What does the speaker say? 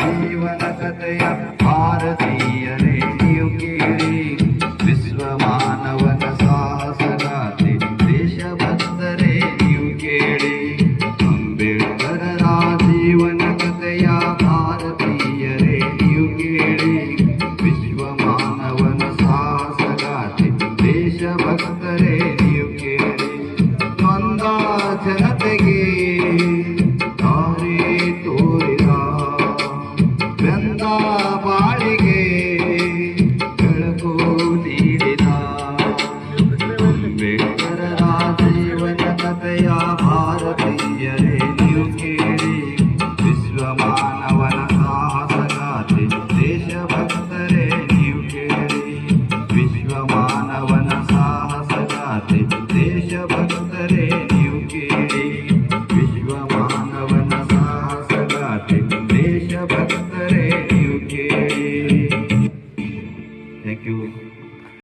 ಜೀವನ ಕಥೆಯ ಭಾರತೀಯರೇ ನೀವು ಕೇಳಿ. ವಿಶ್ವ ಮಾನವನ ಸಾಹಸಗಾಥೆ ದೇಶಭಕ್ತರೇ ನೀವು ಕೇಳಿ. ಅಂಬೇಡ್ಕರರ ಜೀವನ ಕಥೆಯ ಭಾರತೀಯರೇ ನೀವು ಕೇಳಿ. ವಿಶ್ವ ಮಾನವನ ಸಾಹಸಗಾಥೆ ದೇಶಭಕ್ತರೇ ನೀವು ಕೇಳಿ. ನೊಂದ ಜನತೆಗೆ ದಾರಿ ತೋರಿದ ಬೆಂದ ಬಾಳಿಗೆ ಬೆಳಕು ನೀಡಿದ ಅಂಬೇಡ್ಕರರ ಜೀವನ ಕಥೆಯ ಭಾರತೀಯರೇ ನೀವು ಕೇಳಿ. ವಿಶ್ವ ಮಾನವನ ಸಾಹಸಗಾಥೆ ದೇಶಭಕ್ತರೇ ನೀವು ಕೇಳಿ. ವಿಶ್ವ ಮಾನವನ ಸಾಹಸಗಾಥೆ ದೇಶಭಕ್ತರೇ